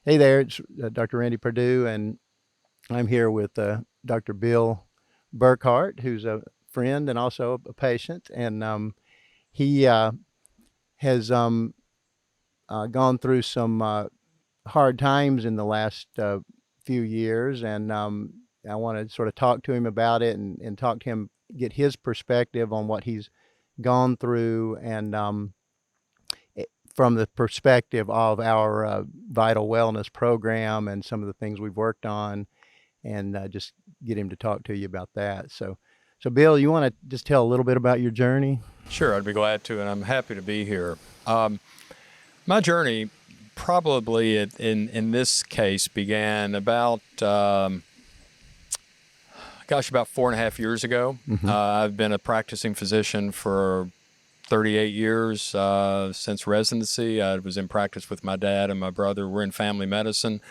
Hey there, it's Dr. Randy Pardue, and I'm here with Dr. Bill Burkhart, who's a friend and also a patient. And he has gone through some hard times in the last few years, and I want to sort of talk to him about it and talk to him, get his perspective on what he's gone through, and from the perspective of our vital wellness program and some of the things we've worked on, and just get him to talk to you about that. So Bill, you want to just tell a little bit about your journey? Sure, I'd be glad to, and I'm happy to be here. My journey probably in this case began about, about 4.5 years ago. I've been a practicing physician for 38 years since residency. I was in practice with my dad and my brother. We're in family medicine.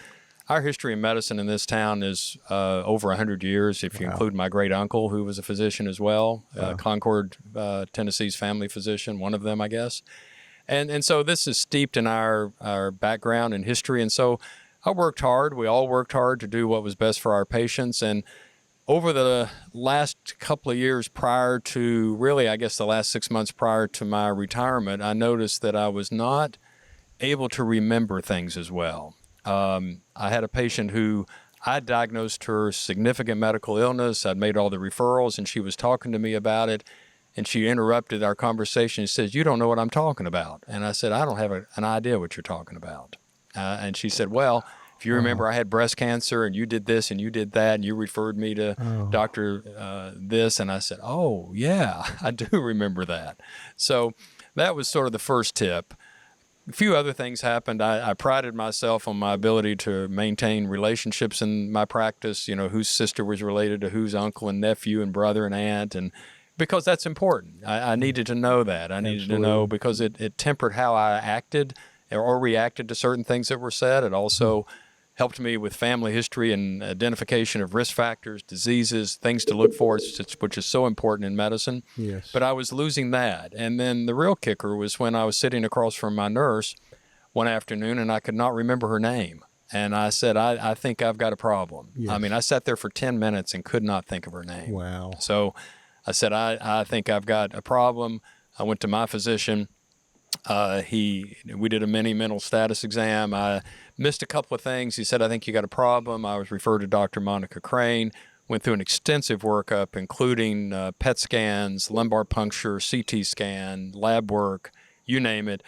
Our history in medicine in this town is over 100 years, if you include my great uncle, who was a physician as well, Concord, Tennessee's family physician, one of them, I guess. And so this is steeped in our background and history. And so I worked hard. We all worked hard to do what was best for our patients. And over the last couple of years prior to, really, I guess the last 6 months prior to my retirement, I noticed that I was not able to remember things as well. I had a patient who I diagnosed her significant medical illness. I'd made all the referrals, and she was talking to me about it. And she interrupted our conversation and says, "You don't know what I'm talking about." And I said, "I don't have an idea what you're talking about." And she said, "Well, if you remember, I had breast cancer, and you did this, and you did that, and you referred me to Dr. This." And I said, "Oh, yeah, I do remember that." So that was sort of the first tip. A few other things happened. I prided myself on my ability to maintain relationships in my practice, you know, whose sister was related to whose uncle and nephew and brother and aunt, and because that's important. I needed to know that. I needed to know because it tempered how I acted or reacted to certain things that were said. It also helped me with family history and identification of risk factors, diseases, things to look for, which is so important in medicine. Yes. But I was losing that. And then the real kicker was when I was sitting across from my nurse one afternoon and I could not remember her name. And I said, I think I've got a problem. Yes. I mean, I sat there for 10 minutes and could not think of her name. Wow. So I said, I think I've got a problem. I went to my physician. We did a mini mental status exam. I missed a couple of things. He said, "I think you got a problem." I was referred to Dr. Monica Crane, went through an extensive workup, including PET scans, lumbar puncture, CT scan, lab work, you name it,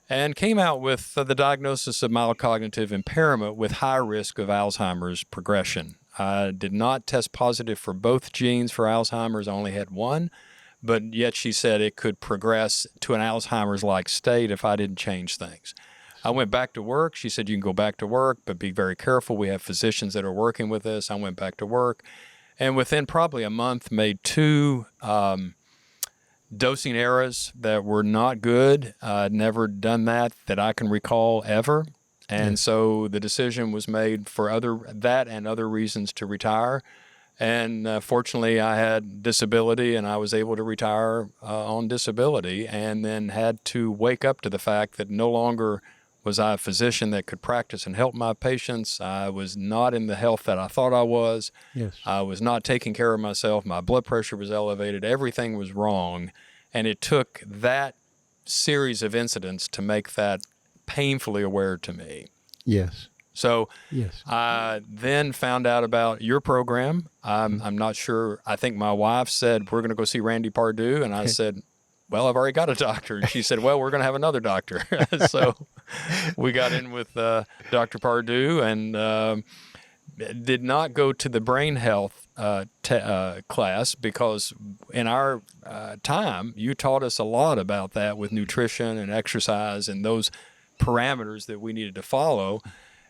and came out with the diagnosis of mild cognitive impairment with high risk of Alzheimer's progression. I did not test positive for both genes for Alzheimer's. I only had one, but yet she said it could progress to an Alzheimer's-like state if I didn't change things. I went back to work. She said, "You can go back to work, but be very careful. We have physicians that are working with us." I went back to work, and within probably a month made two dosing errors that were not good. I'd never done that I can recall ever. And so the decision was made for that and other reasons to retire. And fortunately, I had disability, and I was able to retire on disability, and then had to wake up to the fact that no longer was I a physician that could practice and help my patients. I was not in the health that I thought I was. Yes. I was not taking care of myself. My blood pressure was elevated. Everything was wrong. And it took that series of incidents to make that painfully aware to me. Yes. So Yes. I then found out about your program. I'm not sure. I think my wife said, "We're going to go see Randy Pardue." And I said, "Well, I've already got a doctor." And she said, "Well, we're going to have another doctor." So we got in with Dr. Pardue and did not go to the brain health class because in our time, you taught us a lot about that with nutrition and exercise and those parameters that we needed to follow.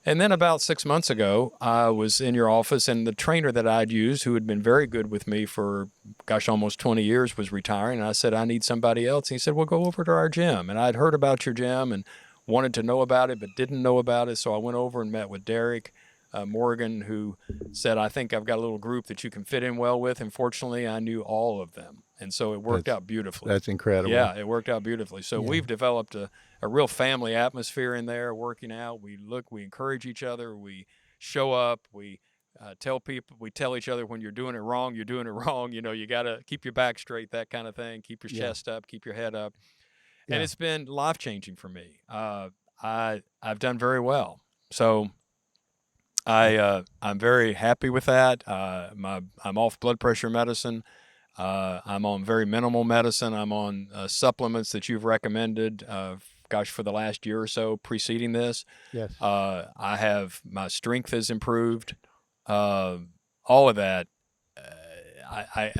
And then about 6 months ago, I was in your office, and the trainer that I'd used, who had been very good with me for, almost 20 years, was retiring. And I said, "I need somebody else." And he said, "Well, go over to our gym." And I'd heard about your gym and wanted to know about it, but didn't know about it. So I went over and met with Derek, Morgan, who said, I think I've got a little group that you can fit in well with. And fortunately, I knew all of them. And so it worked out beautifully. That's incredible. Yeah, it worked out beautifully. So we've developed a real family atmosphere in there, working out. We encourage each other. We show up. We tell each other when you're doing it wrong, you're doing it wrong. You got to keep your back straight, that kind of thing. Keep your chest up, keep your head up. And it's been life-changing for me. I've done very well. So I'm very happy with that. I'm off blood pressure medicine. I'm on very minimal medicine. I'm on supplements that you've recommended, for the last year or so preceding this. Yes. My strength has improved. All of that.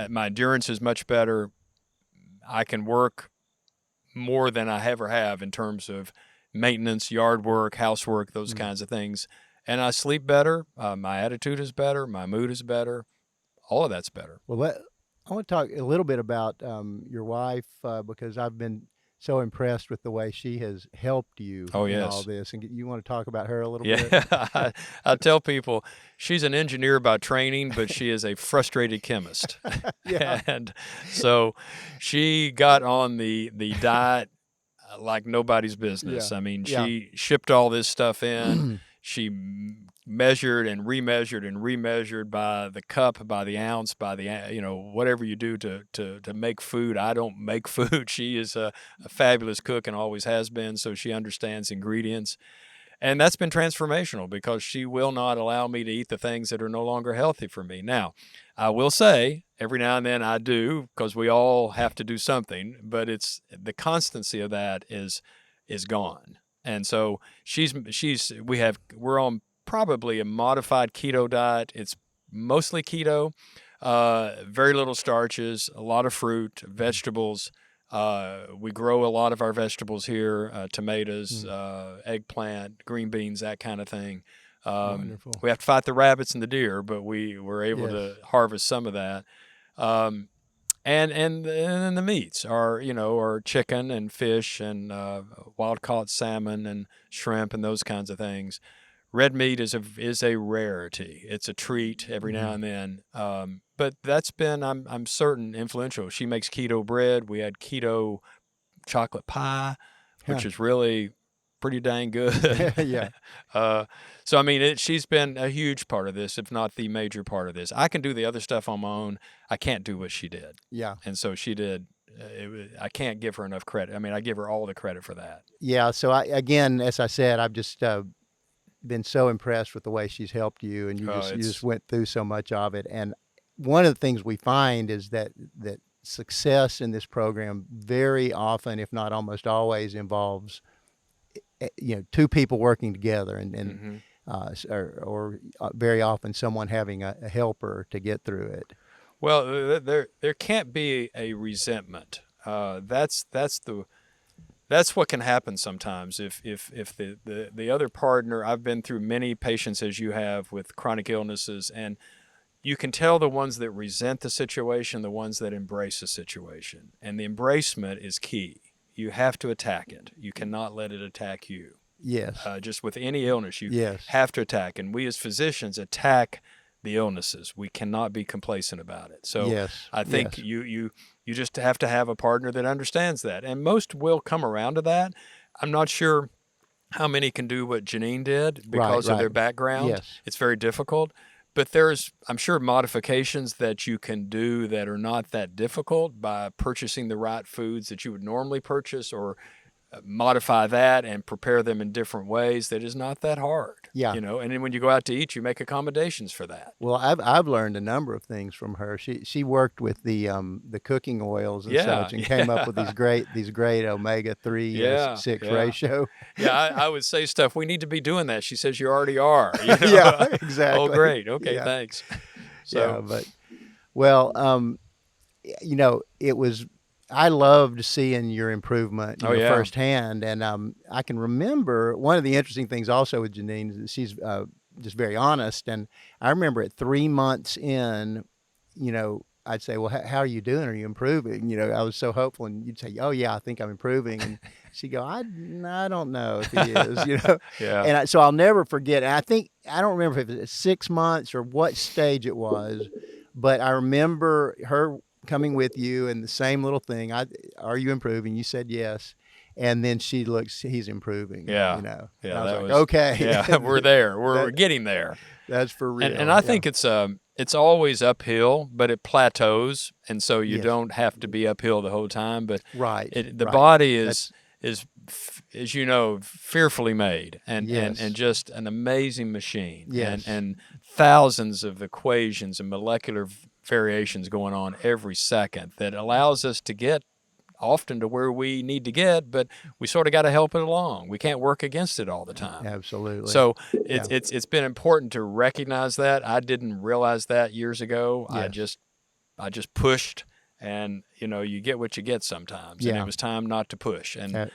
My endurance is much better. I can work more than I ever have in terms of maintenance, yard work, housework, those kinds of things. And I sleep better. My attitude is better. My mood is better. All of that's better. Well, I want to talk a little bit about your wife because I've been so impressed with the way she has helped you in all this. And you want to talk about her a little bit? Yeah, I tell people she's an engineer by training, but she is a frustrated chemist. And so she got on the diet like nobody's business. I mean, she shipped all this stuff in. She measured and remeasured by the cup, by the ounce, by the, whatever you do to make food. I don't make food. She is a fabulous cook and always has been, so she understands ingredients. And that's been transformational because she will not allow me to eat the things that are no longer healthy for me. Now, I will say every now and then I do, because we all have to do something, but it's the constancy of that is gone. And so we're on probably a modified keto diet. It's mostly keto, very little starches, a lot of fruit, vegetables. We grow a lot of our vegetables here, tomatoes, eggplant, green beans, that kind of thing. Wonderful. We have to fight the rabbits and the deer, but we were able to harvest some of that. And the meats are chicken and fish and wild caught salmon and shrimp and those kinds of things. Red meat is a rarity. It's a treat every now and then. But that's been, I'm certain, influential. She makes keto bread. We had keto chocolate pie, which is really pretty dang good. So, I mean, she's been a huge part of this, if not the major part of this. I can do the other stuff on my own. I can't do what she did. Yeah. And so she did. I can't give her enough credit. I mean, I give her all the credit for that. Yeah. So, again, as I said, I've just been so impressed with the way she's helped you, and you just went through so much of it. And one of the things we find is that success in this program very often, if not almost always, involves two people working together, and or very often someone having a helper to get through it. Well, there can't be a resentment. That's what can happen sometimes if the other partner. I've been through many patients as you have with chronic illnesses, and you can tell the ones that resent the situation, the ones that embrace the situation. And the embracement is key. You have to attack it. You cannot let it attack you. Yes. Just with any illness, you have to attack. And we as physicians attack the illnesses. We cannot be complacent about it. So I think you just have to have a partner that understands that. And most will come around to that. I'm not sure how many can do what Janine did because of their background. Yes. It's very difficult. But there's, I'm sure, modifications that you can do that are not that difficult by purchasing the right foods that you would normally purchase, or modify that and prepare them in different ways. That is not that hard. Yeah. And then when you go out to eat, you make accommodations for that. Well, I've learned a number of things from her. She worked with the cooking oils and such, and came up with these great omega-3 6 ratio. I would say stuff. We need to be doing that. She says you already are. Yeah, exactly. Oh, great. Okay, thanks. So, it was. I loved seeing your improvement firsthand, and I can remember one of the interesting things also with Janine is that she's just very honest. And I remember at 3 months in, I'd say, well, how are you doing? Are you improving? I was so hopeful, and you'd say, oh yeah, I think I'm improving. And She go, I don't know if he is, you know. Yeah. And so I'll never forget. And I don't remember if it was 6 months or what stage it was, but I remember her coming with you and the same little thing. Are you improving? You said yes. And then she looks, he's improving, Yeah. you know. Yeah. And I was That like, was, okay. yeah, we're there. We're getting there. That's for real. And I think it's always uphill, but it plateaus, and so you Yes. don't have to be uphill the whole time. But Right. the body is as you know, fearfully made, and Yes. and just an amazing machine. Yes. And thousands of equations and molecular variations going on every second that allows us to get often to where we need to get, but we sort of got to help it along. We can't work against it all the time. Absolutely. So it's been important to recognize that. I didn't realize that years ago. Yes. I just pushed, and you know, you get what you get sometimes. And it was time not to push. And I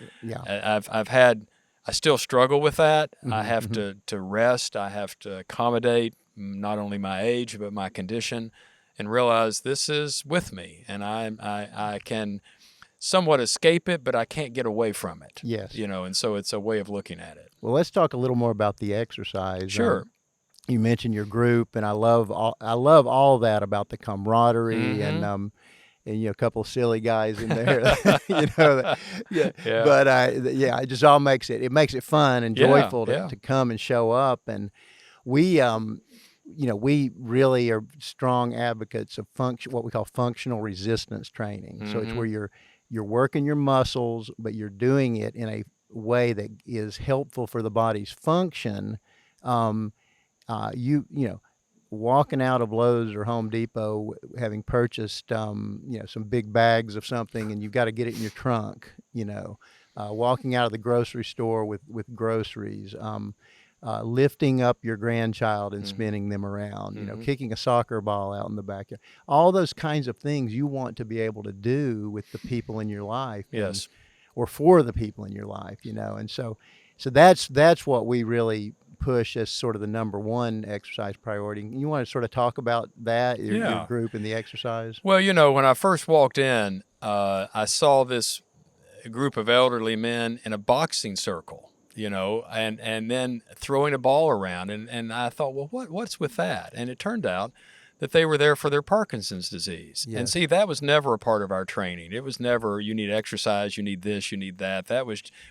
still struggle with that. I have to rest. I have to accommodate not only my age but my condition, and realize this is with me, and I can somewhat escape it, but I can't get away from it. Yes. You know, and so it's a way of looking at it. Well, let's talk a little more about the exercise. Sure. You mentioned your group, and I love all that about the camaraderie and you know, a couple of silly guys in there, you know. Yeah. But it just all makes it fun and joyful to come and show up. And we you know, we really are strong advocates of what we call functional resistance training. So it's where you're working your muscles, but you're doing it in a way that is helpful for the body's function. You know, walking out of Lowe's or Home Depot, having purchased, you know, some big bags of something, and you've got to get it in your trunk, you know, walking out of the grocery store with groceries, lifting up your grandchild and spinning them around, you know, kicking a soccer ball out in the backyard, all those kinds of things you want to be able to do with the people in your life. Yes. Or for the people in your life, you know. And so that's what we really push as sort of the number one exercise priority. You want to sort of talk about that, your group and the exercise? Well, you know, when I first walked in, I saw this group of elderly men in a boxing circle, you know, and then throwing a ball around. And I thought, well, what's with that? And it turned out that they were there for their Parkinson's disease. Yes. And see, that was never a part of our training. It was never, you need exercise, you need this, you need that.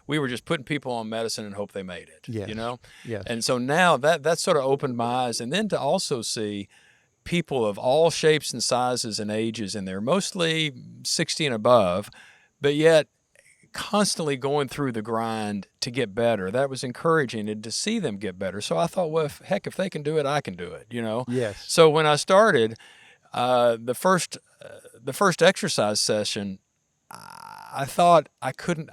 We were just putting people on medicine and hope they made it, Yes. you know? Yes. And so now that sort of opened my eyes. And then to also see people of all shapes and sizes and ages in there, mostly 60 and above, but yet constantly going through the grind to get better. That was encouraging, and to see them get better. So I thought, well, if they can do it, I can do it, you know? Yes. So when I started the first exercise session, I thought I couldn't.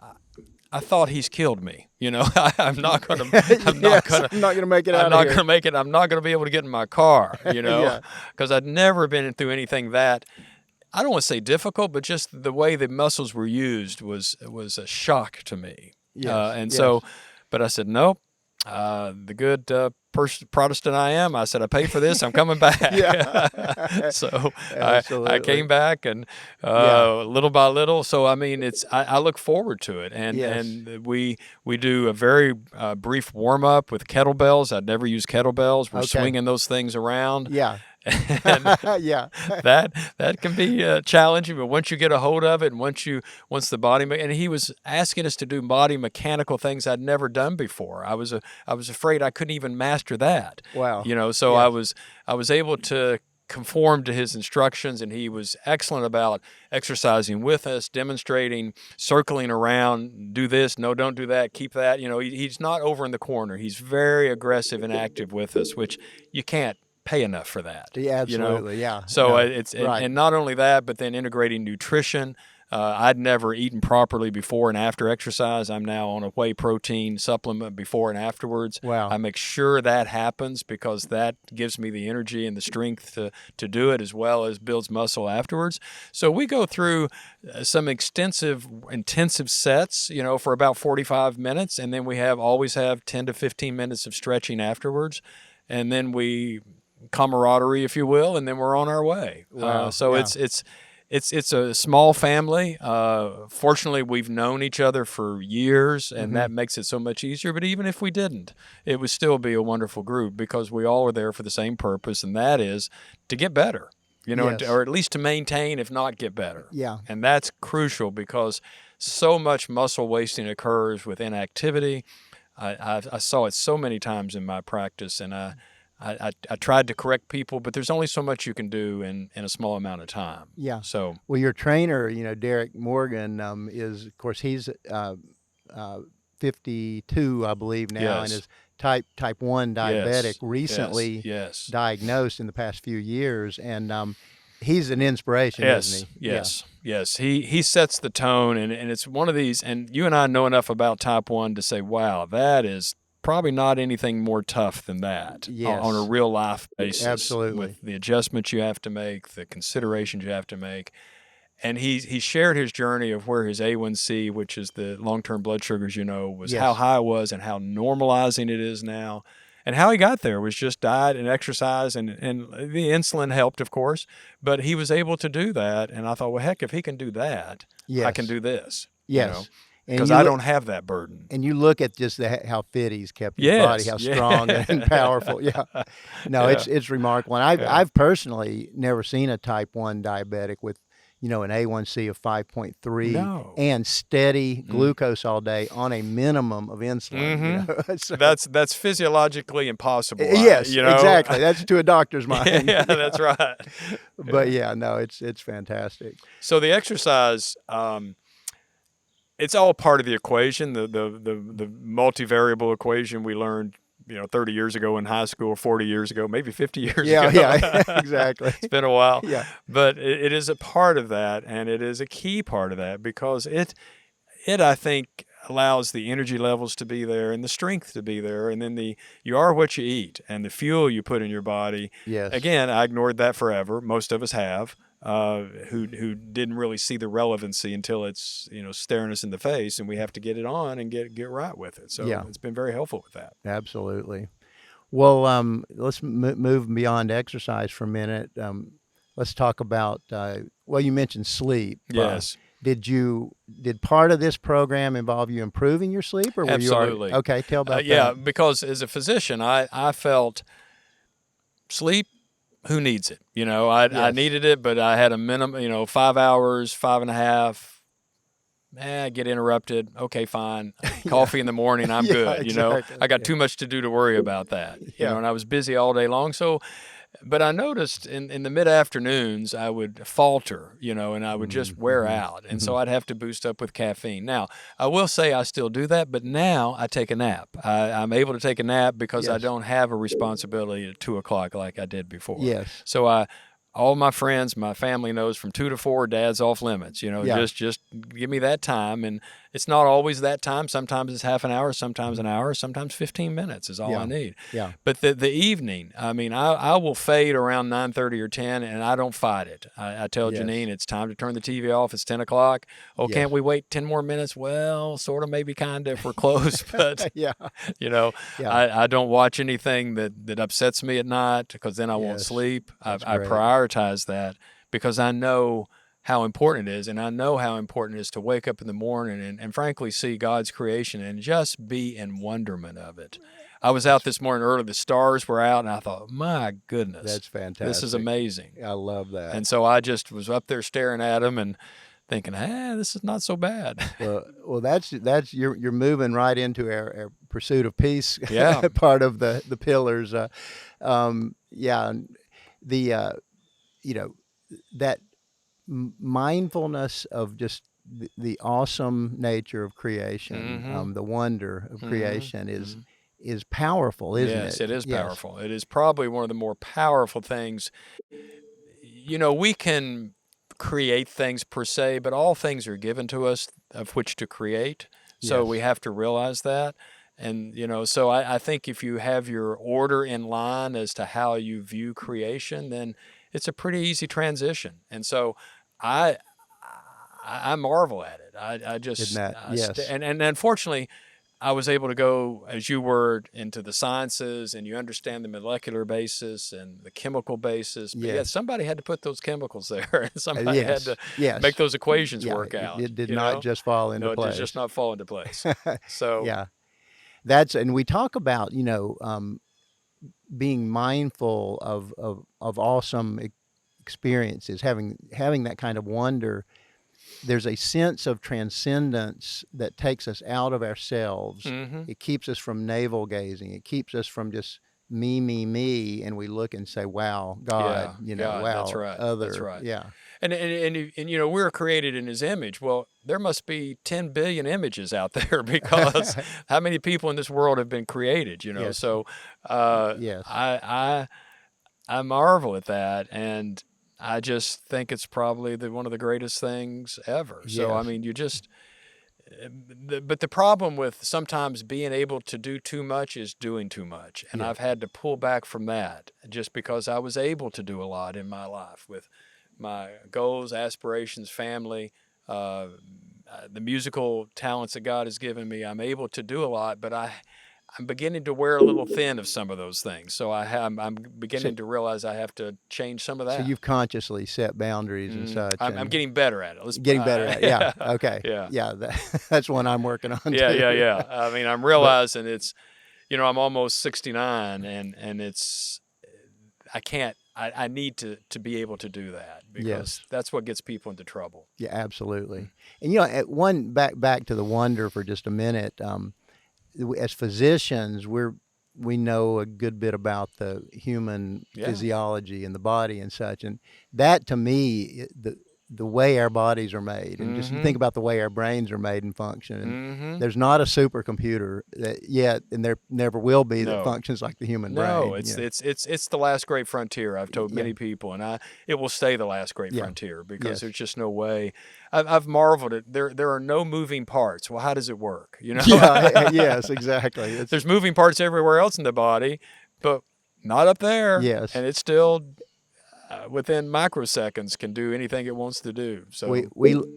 I thought he's killed me. You know, I'm not going to. I'm not going to make it out. I'm not going to make it. I'm not going to be able to get in my car. You know, because I'd never been through anything that, I don't want to say difficult, but just the way the muscles were used was a shock to me. So, but I said, nope. The good Protestant I am, I said, I paid for this, I'm coming back. So I came back, and little by little. So I mean, I look forward to it, and we do a very brief warm up with kettlebells. I'd never used kettlebells. We're swinging those things around. And that can be challenging, but once you get a hold of it, and once the body, and he was asking us to do body mechanical things I'd never done before. I was afraid I couldn't even master that. Wow. You know, so I was able to conform to his instructions, and he was excellent about exercising with us, demonstrating, circling around, do this, no, don't do that, keep that. You know, he's not over in the corner. He's very aggressive and active with us, which you can't pay enough for that. Yeah, absolutely. You know? So and not only that, but then integrating nutrition. I'd never eaten properly before and after exercise. I'm now on a whey protein supplement before and afterwards. Wow. I make sure that happens because that gives me the energy and the strength to do it, as well as builds muscle afterwards. So we go through some extensive, intensive sets, you know, for about 45 minutes, and then we always have 10 to 15 minutes of stretching afterwards, and then camaraderie, if you will, and then we're on our way. it's a small family. Fortunately, we've known each other for years, and that makes it so much easier. But even if we didn't, it would still be a wonderful group because we all are there for the same purpose, and that is to get better, Yes. or at least to maintain, if not get better. Yeah. And that's crucial because so much muscle wasting occurs with inactivity. I saw it so many times in my practice, and I tried to correct people, but there's only so much you can do in a small amount of time. Yeah. So, Well, your trainer, Derek Morgan, is, of course, he's 52, I believe now, and yes, is type 1 diabetic, yes, recently yes, diagnosed in the past few years, and he's an inspiration, yes, isn't he? yes, yes. He sets the tone, and it's one of these. And you and I know enough about type 1 to say, wow, that is probably not anything more tough than that on a Yes. real life basis. Absolutely. With the adjustments you have to make, the considerations you have to make. And he shared his journey of where his A1C, which is the long-term blood sugars, was Yes. how high it was and how normalizing it is now. And how he got there was just diet and exercise, and the insulin helped, of course, but he was able to do that. And I thought, well, heck, if he can do that, I can Yes. do this. Yes. And Because you I look- don't have that burden. And you look at just how fit he's kept his Yes, body, how yeah. strong and powerful. Yeah. No, Yeah. it's remarkable. And I've personally never seen a type 1 diabetic with, an A1C of 5.3 No. and steady glucose all day on a minimum of insulin. So- That's physiologically impossible. yes, exactly. That's to a doctor's mind. Yeah, that's right. But no, it's fantastic. So the exercise, it's all part of the equation, the multivariable equation we learned, 30 years ago in high school, 40 years ago, maybe 50 years ago. Yeah, exactly. It's been a while. Yeah. But it is a part of that, and it is a key part of that because it I think, allows the energy levels to be there and the strength to be there, and then you are what you eat and the fuel you put in your body. Yes. Again, I ignored that forever. Most of us have. Who didn't really see the relevancy until it's staring us in the face, and we have to get it on and get right with it. So it's been very helpful with that. Absolutely. Well, let's move beyond exercise for a minute. Let's talk about. You mentioned sleep. Yes. Did part of this program involve you improving your sleep, or were Absolutely. you okay? Tell about that. Yeah, because as a physician, I felt sleep. Who needs it? I Yes. needed it, but I had a minimum, 5 hours, 5.5. I get interrupted. Okay, fine. Coffee in the morning, I'm good. Exactly. I got too much to do to worry about that. And I was busy all day long. So, but I noticed in the mid afternoons I would falter, and I would just wear out, and so I'd have to boost up with caffeine. Now, I will say I still do that, but now I take a nap. I'm able to take a nap because I Yes. don't have a responsibility at 2:00 like I did before. Yes. So all my friends, my family knows from 2 to 4, Dad's off limits. Yeah. Just give me that time, and it's not always that time. Sometimes it's half an hour, sometimes an hour, sometimes 15 minutes is all I need. Yeah. But the evening, I will fade around 9:30 or 10, and I don't fight it. I tell Yes. Janine it's time to turn the TV off. It's 10 o'clock. Oh, Yes. can't we wait 10 more minutes? Well, sort of, maybe, kind of, if we're close, but Yeah. Yeah. I don't watch anything that upsets me at night because then I won't Yes. sleep. I great. prioritize that because I know how important it is, and I know how important it is to wake up in the morning and frankly see God's creation and just be in wonderment of it. I was out this morning early, the stars were out, and I thought, my goodness, That's fantastic. this is amazing. I love that. And so I just was up there staring at them and thinking, this is not so bad. Well, that's you're moving right into our pursuit of peace. Yeah. Part of the pillars. That mindfulness of just the awesome nature of creation, the wonder of creation is powerful, isn't it? Yes, it is Yes. powerful. It is probably one of the more powerful things. We can create things per se, but all things are given to us of which to create. So Yes. we have to realize that. And, so I think if you have your order in line as to how you view creation, then it's a pretty easy transition. And so I marvel at it. I just, Isn't that- yes. and unfortunately, I was able to go, as you were, into the sciences, and you understand the molecular basis and the chemical basis. But Yes. somebody had to put those chemicals there, and somebody had Yes. to make Yes. those equations Yeah. work out. It did not just fall into No, it did place. just not fall into place. So Yeah. And we talk about, being mindful of awesome experiences, having that kind of wonder. There's a sense of transcendence that takes us out of ourselves. mhm. It keeps us from navel gazing. It keeps us from just me, and we look and say, wow, God, Yeah, God, that's wow, right. That's other. right. Yeah. And we're created in His image. Well, there must be 10 billion images out there because how many people in this world have been created? Yes. So Yes. I marvel at that, and I just think it's probably one of the greatest things ever. So I Yes. mean, but the problem with sometimes being able to do too much is doing too much, and Yeah. I've had to pull back from that just because I was able to do a lot in my life with my goals, aspirations, family, the musical talents that God has given me. I'm able to do a lot, but I'm beginning to wear a little thin of some of those things. So I'm So, beginning to realize I have to change some of so that. you've consciously set boundaries and such, I'm and getting better at it. getting better at it. Yeah. Okay. yeah, Yeah. That's one I'm working on yeah, too. yeah, yeah. I mean, I'm But realizing I'm almost 69, and I can't. I need to be able to do that because yes. that's what gets people into trouble. Yeah, absolutely. And at one back to the wonder for just a minute. As physicians, we know a good bit about the human Yeah. physiology and the body and such, and that to me, the way our bodies are made, and just you think about the way our brains are made and function, and Mm-hmm. there's not a supercomputer that yet, and there never will be, that No. functions like the human No, brain. it's the last great frontier. I've told Yeah. many people, and it will stay the last great Yeah. frontier because Yes. there's just no way. I've marveled at there are no moving parts. Well, how does it work? Yeah. Yes. Exactly. There's moving parts everywhere else in the body, but not up there. Yes. And it's still within microseconds can do anything it wants to do. So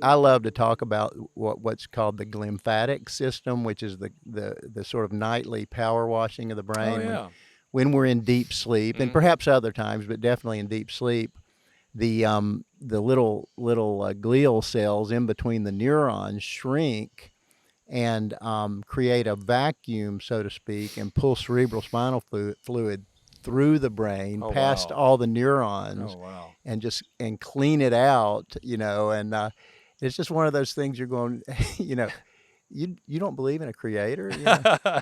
I love to talk about what's called the glymphatic system, which is the sort of nightly power washing of the brain. yeah. When we're in deep sleep, and Mhm. perhaps other times, but definitely in deep sleep, the little glial cells in between the neurons shrink and create a vacuum, so to speak, and pull cerebral spinal fluid through the brain, Oh past wow. all the neurons, Oh wow. and clean it out, and it's just one of those things you're going, you don't believe in a creator,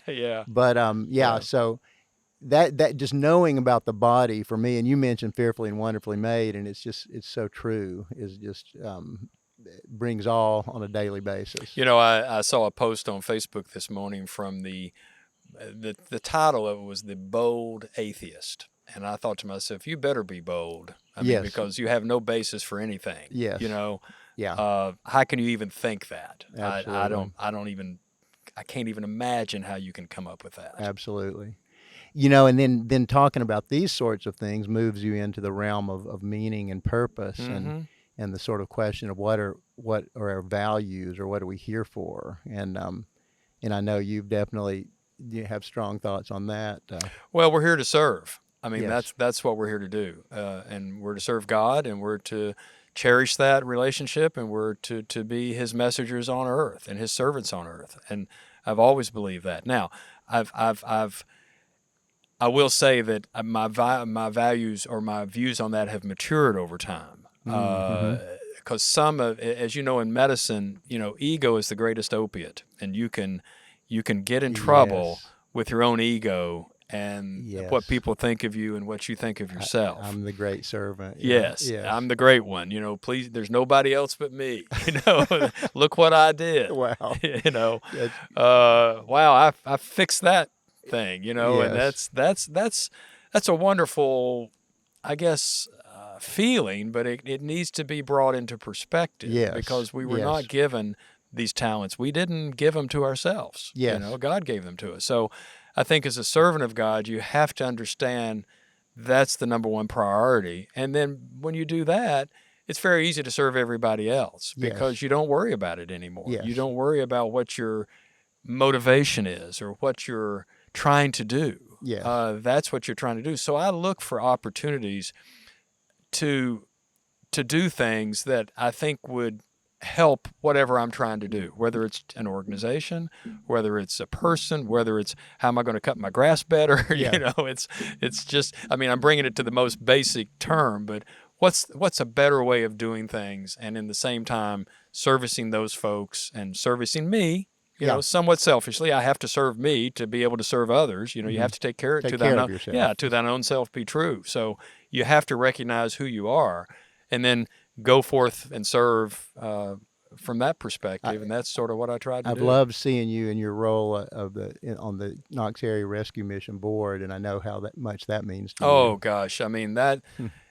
yeah. but Yeah. so that just knowing about the body for me, and you mentioned fearfully and wonderfully made, and it's so true, is just brings all on a daily basis. I saw a post on Facebook this morning from the title of it was The Bold Atheist. And I thought to myself, you better be bold. I mean, Yes. because you have no basis for anything. Yes. Yeah. How can you even think that? Absolutely. I can't even imagine how you can come up with that. Absolutely. And then talking about these sorts of things moves you into the realm of meaning and purpose, Mm-hmm. and the sort of question of what are our values, or what are we here for? And I know you have strong thoughts on that. Well, we're here to serve. I mean, Yes. that's what we're here to do, and we're to serve God, and we're to cherish that relationship, and we're to be His messengers on earth and His servants on earth. And I've always believed that. Now, I will say that my values or my views on that have matured over time. Mm-hmm. Because as you know, in medicine, ego is the greatest opiate, and you can get in trouble Yes. with your own ego and what Yes. people think of you and what you think of yourself. I'm the great servant. Yes, Yes. I'm the great one. Please, there's nobody else but me. Look what I did. Wow. Wow, I fixed that thing. And Yes. that's a wonderful, I guess, feeling, but it needs to be brought into perspective. Yes. Because we were Yes. not given these talents. We didn't give them to ourselves. Yes. God gave them to us. So I think as a servant of God, you have to understand that's the number one priority. And then when you do that, it's very easy to serve everybody else because Yes. you don't worry about it anymore. Yes. You don't worry about what your motivation is or what you're trying to do. Yes. That's what you're trying to do. So I look for opportunities to do things that I think would help whatever I'm trying to do, whether it's an organization, whether it's a person, whether it's how am I going to cut my grass better. Yeah. It's just, I mean, I'm bringing it to the most basic term, but what's a better way of doing things, and in the same time servicing those folks and servicing me. Yeah. Somewhat selfishly, I have to serve me to be able to serve others. You have to take care Take to care thine of own, yourself. yeah, to thine own self be true. So you have to recognize who you are, and then go forth and serve from that perspective. And that's sort of what I tried to I've do. loved seeing you in your role on the Knox Area Rescue Mission Board, and I know how much that means to Oh you. gosh, I mean that.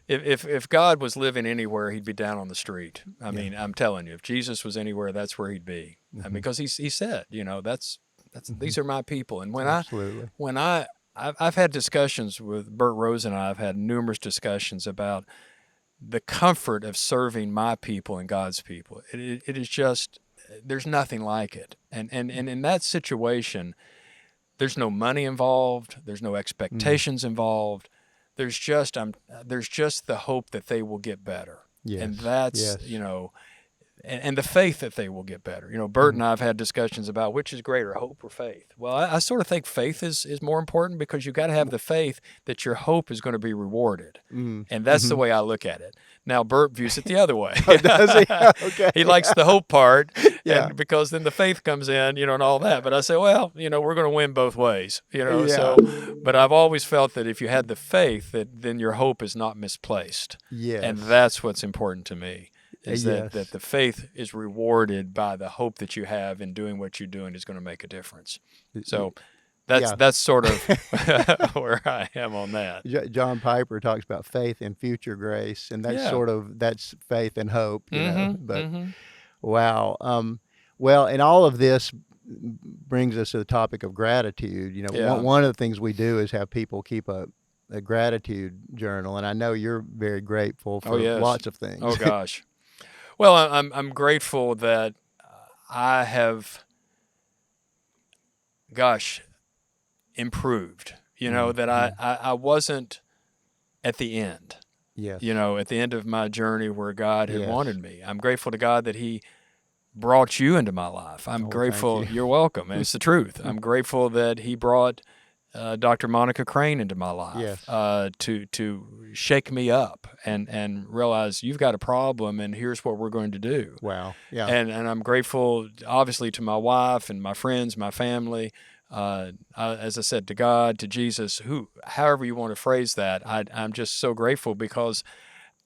If God was living anywhere, he'd be down on the street. I mean, I'm telling you, if Jesus was anywhere, that's where he'd be. I mean, because he said, that's these are my people. And Absolutely. I've had discussions with Burt Rose, and I've had numerous discussions about the comfort of serving my people and God's people. It is just, there's nothing like it. And in that situation, there's no money involved. There's no expectations involved. There's just the hope that they will get better. Yes. And that's, Yes. and the faith that they will get better. Bert and I have had discussions about which is greater, hope or faith. Well, I sort of think faith is more important, because you've got to have the faith that your hope is going to be rewarded. And that's the way I look at it. Now, Bert views it the other way. Oh, does he? Okay. He likes the hope part, Yeah. and because then the faith comes in, and all that. But I say, well, we're going to win both ways, Yeah. So, but I've always felt that if you had the faith, that then your hope is not misplaced. Yes. And that's what's important to me. Is Yes. that the faith is rewarded by the hope that you have in doing what you're doing is going to make a difference. So that's sort of where I am on that. John Piper talks about faith and future grace, and that's that's faith and hope, But wow. Well, and all of this brings us to the topic of gratitude. One of the things we do is have people keep a gratitude journal, and I know you're very grateful for lots of things. Oh gosh. Well, I'm grateful that I have, improved. That I wasn't at the end. Yes. At the end of my journey where God had wanted me. I'm grateful to God that He brought you into my life. I'm grateful. Thank you. You're welcome. And it's the truth. I'm grateful that He brought Dr. Monica Crane into my life to shake me up and realize you've got a problem and here's what we're going to do. Wow. Yeah. And I'm grateful, obviously, to my wife and my friends, my family. As I said, to God, to Jesus, however you want to phrase that, I'm just so grateful because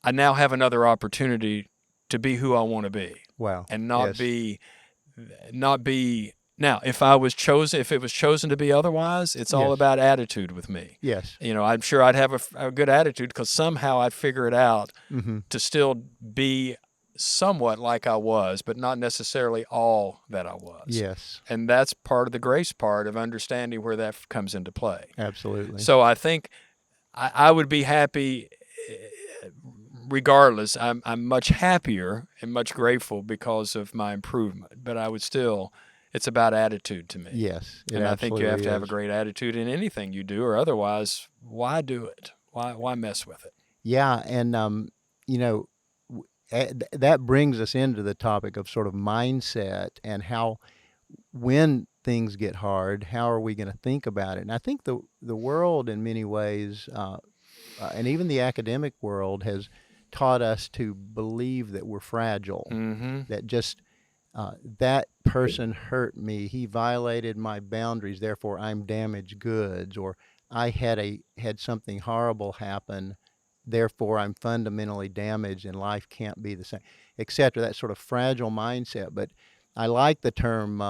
I now have another opportunity to be who I want to be. Wow. And not be. Now, if it was chosen to be otherwise, it's all about attitude with me. Yes. I'm sure I'd have a good attitude because somehow I'd figure it out to still be somewhat like I was, but not necessarily all that I was. Yes. And that's part of the grace part of understanding where that comes into play. Absolutely. So I think I would be happy regardless. I'm much happier and much grateful because of my improvement, but I would still... It's about attitude to me. Yes. And I think you have to have a great attitude in anything you do, or otherwise, why do it? Why mess with it? Yeah. And, that brings us into the topic of sort of mindset and how, when things get hard, how are we going to think about it? And I think the world in many ways, and even the academic world, has taught us to believe that we're fragile, that just... that person hurt me. He violated my boundaries. Therefore, I'm damaged goods. Or I had something horrible happen. Therefore, I'm fundamentally damaged, and life can't be the same, etc. That sort of fragile mindset. But I like the term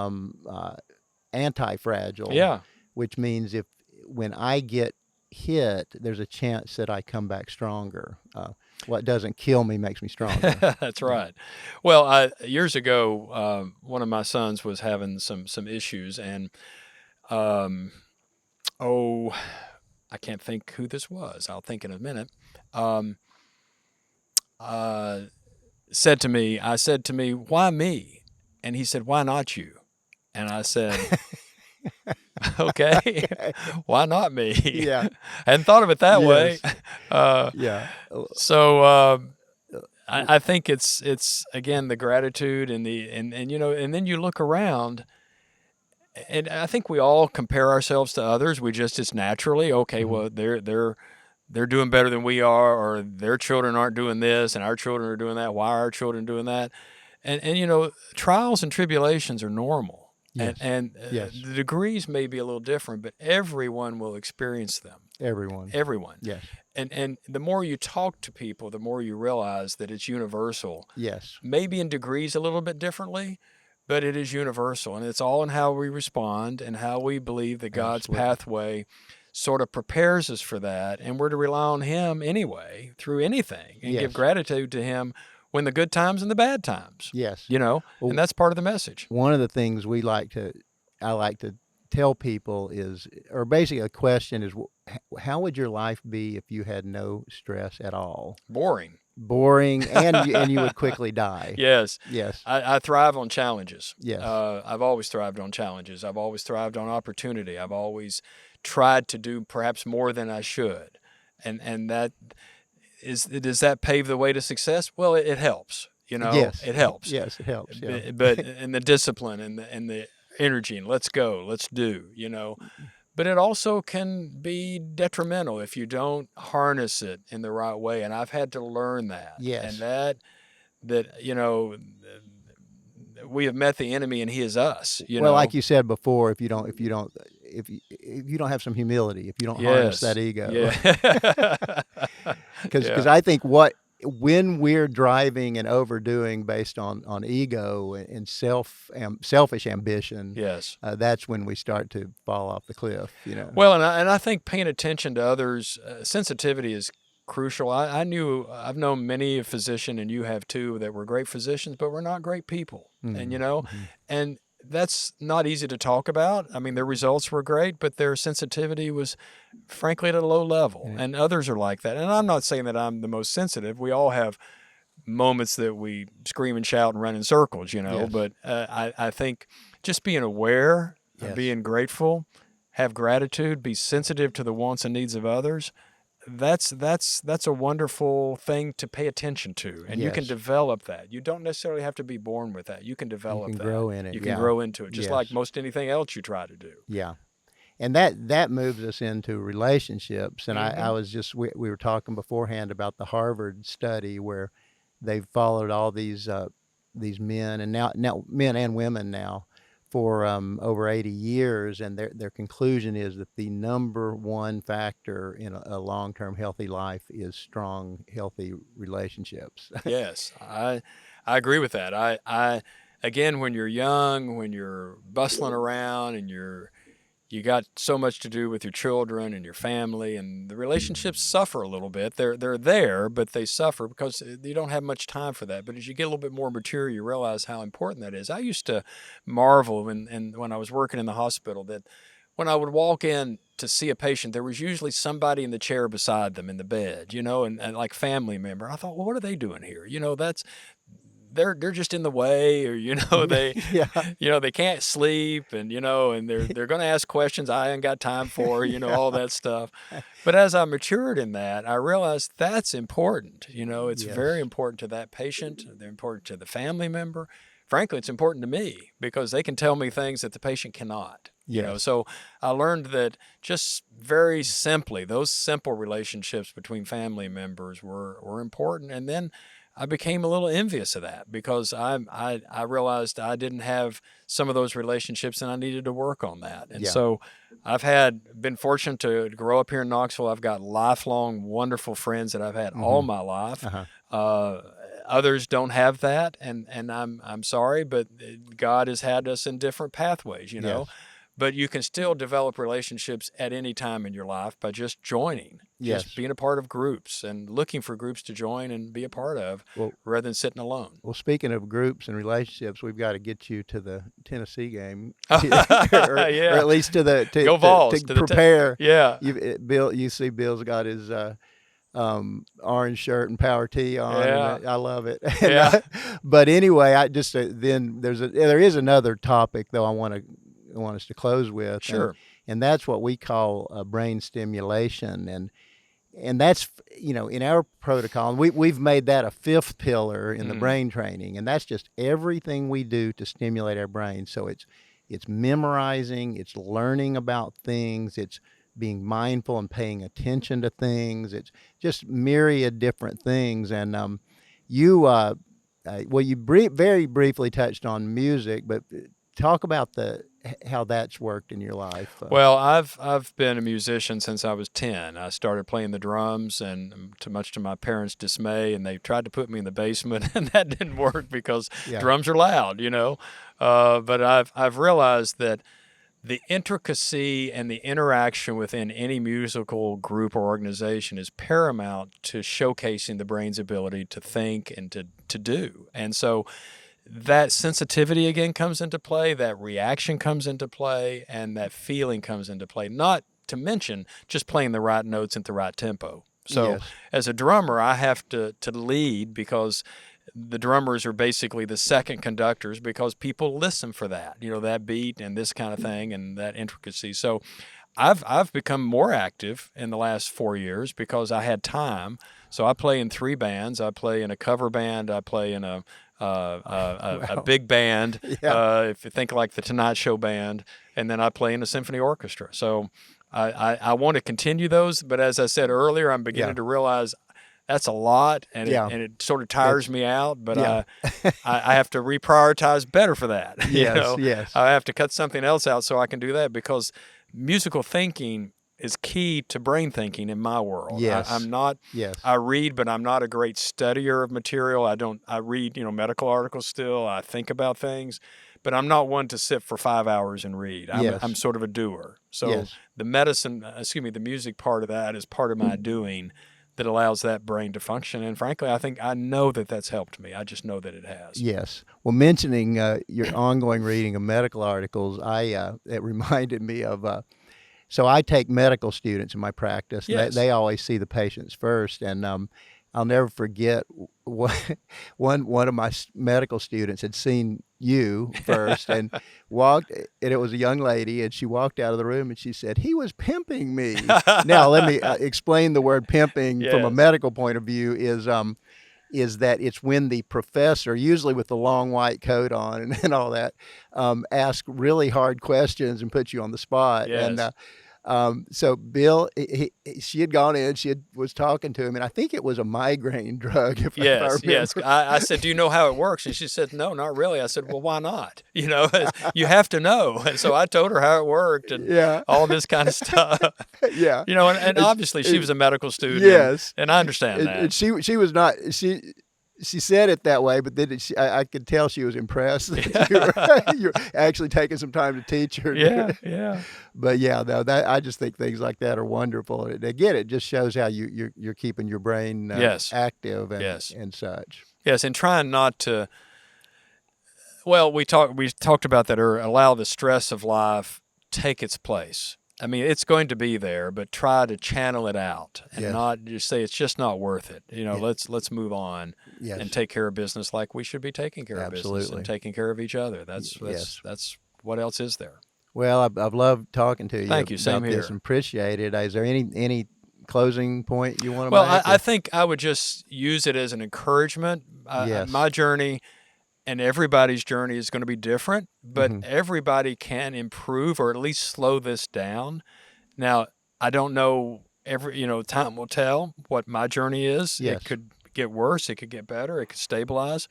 anti-fragile. Yeah. Which means when I get hit, there's a chance that I come back stronger. What doesn't kill me makes me stronger. That's right. Well, years ago, one of my sons was having some issues, and I can't think who this was. I'll think in a minute. I said to me, why me? And he said, why not you? And I said, okay, why not me? Yeah. Hadn't thought of it that way. Yes. Yeah. So I think it's again the gratitude and and then you look around, and I think we all compare ourselves to others. We just naturally, okay, well they're doing better than we are, or their children aren't doing this, and our children are doing that. Why are our children doing that? And trials and tribulations are normal. Yes. And Yes. the degrees may be a little different, but everyone will experience them. Everyone. Yes. And the more you talk to people, the more you realize that it's universal. Yes. Maybe in degrees a little bit differently, but it is universal. And it's all in how we respond and how we believe that God's pathway sort of prepares us for that. And we're to rely on Him anyway through anything and give gratitude to Him when the good times and the bad times. Yes. Well, and that's part of the message. One of the things I like to tell people is, or basically a question is, how would your life be if you had no stress at all? Boring, and you would quickly die. Yes. Yes. I thrive on challenges. Yes. I've always thrived on challenges. I've always thrived on opportunity. I've always tried to do perhaps more than I should. And that does that pave the way to success? Well, it helps. Yes. It helps. Yes, it helps. Yeah. But and the discipline and the energy and let's go, let's do. But it also can be detrimental if you don't harness it in the right way. And I've had to learn that. Yes. And that we have met the enemy and he is us. Well, like you said before, if you don't have some humility, if you don't harness that ego, because I think when we're driving and overdoing based on ego and selfish ambition, that's when we start to fall off the cliff. Well, and I think paying attention to others, sensitivity is crucial. I've known many a physician, and you have too, that were great physicians, but were not great people. And and that's not easy to talk about. I mean, their results were great, but their sensitivity was frankly at a low level. And others are like that. And I'm not saying that I'm the most sensitive. We all have moments that we scream and shout and run in circles, but I think just being aware, being grateful, have gratitude, be sensitive to the wants and needs of others. That's a wonderful thing to pay attention to, and you can develop that. You don't necessarily have to be born with that. You can develop that. You can grow in it. You can grow into it, just like most anything else you try to do. Yeah, and that moves us into relationships. And I was just we were talking beforehand about the Harvard study where they've followed all these men and now men and women now for over 80 years, and their conclusion is that the number one factor in a long-term healthy life is strong, healthy relationships. Yes, I agree with that. I again, when you're young, when you're bustling around and you got so much to do with your children and your family, and the relationships suffer a little bit. They're there, but they suffer because you don't have much time for that. But as you get a little bit more mature, you realize how important that is. I used to marvel when I was working in the hospital that when I would walk in to see a patient, there was usually somebody in the chair beside them in the bed, and like family member. I thought, well, what are they doing here? They're just in the way, or they they can't sleep, and and they're going to ask questions I ain't got time for, all that stuff. But as I matured in that, I realized that's important. It's very important to that patient. They're important to the family member. Frankly, it's important to me because they can tell me things that the patient cannot. So I learned that just very simply, those simple relationships between family members were important, and then I became a little envious of that because I realized I didn't have some of those relationships and I needed to work on that. And so I've been fortunate to grow up here in Knoxville. I've got lifelong wonderful friends that I've had all my life. Others don't have that, and I'm sorry, but God has had us in different pathways, But you can still develop relationships at any time in your life by just joining, just being a part of groups and looking for groups to join and be a part of rather than sitting alone. Well, speaking of groups and relationships, we've got to get you to the Tennessee game, or at least to Go Vols, to prepare. Yeah. Bill, you see Bill's got his orange shirt and power tee on, Yeah. and I love it. Yeah. But anyway, I just then there is another topic though I want us to close with, Sure. and that's what we call brain stimulation, and that's, in our protocol, and we've made that a fifth pillar in the brain training, and that's just everything we do to stimulate our brain. So it's memorizing, it's learning about things, it's being mindful and paying attention to things. It's just myriad different things. And you very briefly touched on music, but talk about how that's worked in your life. Well, I've been a musician since I was 10. I started playing the drums, and much to my parents' dismay, and they tried to put me in the basement, and that didn't work because drums are loud, But I've realized that the intricacy and the interaction within any musical group or organization is paramount to showcasing the brain's ability to think and to do. And so that sensitivity again comes into play, that reaction comes into play, and that feeling comes into play, not to mention just playing the right notes at the right tempo. So as a drummer, I have to lead, because the drummers are basically the second conductors, because people listen for that, that beat and this kind of thing and that intricacy. So I've become more active in the last 4 years because I had time. So I play in 3 bands. I play in a cover band. I play in a big band, if you think like the Tonight Show band, and then I play in a symphony orchestra. So I want to continue those, but as I said earlier, I'm beginning to realize that's a lot, and it sort of tires me out. But I have to reprioritize better for that. Yes. I have to cut something else out so I can do that, because musical thinking is key to brain thinking in my world. Yes. I'm not. Yes. I read, but I'm not a great studier of material. I read, medical articles still. I think about things, but I'm not one to sit for 5 hours and read. I'm sort of a doer. So the the music part of that is part of my doing that allows that brain to function. And frankly, I know that that's helped me. I just know that it has. Yes. Well, mentioning your ongoing reading of medical articles, it reminded me of. So I take medical students in my practice. Yes. They always see the patients first, and I'll never forget one of my medical students had seen you first and walked, and it was a young lady, and she walked out of the room and she said, "He was pimping me." Now let me explain the word pimping from a medical point of view is that it's when the professor, usually with the long white coat on and all that, asks really hard questions and puts you on the spot. Yes. And so Bill, she had gone in, was talking to him, and I think it was a migraine drug. If I remember. Yes. I said, "Do you know how it works?" And she said, "No, not really." I said, "Well, why not? You have to know." And so I told her how it worked and all this kind of stuff. And obviously she was a medical student. Yes. And I understand that. And she was not, she said it that way, but then I could tell she was impressed that you're actually taking some time to teach her. Yeah. But I just think things like that are wonderful. And again, it just shows how you're keeping your brain active and such. Yes, and trying not to. Well, we talked about that earlier. Allow the stress of life take its place. I mean, it's going to be there, but try to channel it out and not just say it's just not worth it. Let's move on and take care of business like we should be taking care of business and taking care of each other. That's what else is there? Well, I've loved talking to you. Thank you. Same here. This and appreciate it. Is there any closing point you want to make? Well, I think I would just use it as an encouragement. My journey and everybody's journey is going to be different, but everybody can improve or at least slow this down. Now, I don't know, time will tell what my journey is. It could get worse, it could get better, it could stabilize.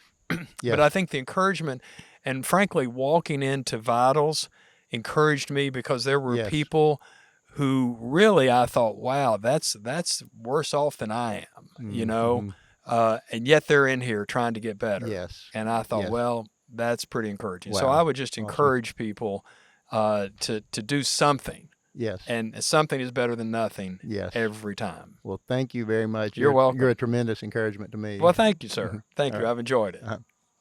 But I think the encouragement and frankly, walking into Vitals encouraged me, because there were people who really I thought, wow, that's worse off than I am, and yet they're in here trying to get better. Yes. And I thought, well, that's pretty encouraging. Wow. So I would just encourage people to do something. Yes. And something is better than nothing every time. Well, thank you very much. You're welcome. You're a tremendous encouragement to me. Well, thank you, sir. Thank you. I've enjoyed it.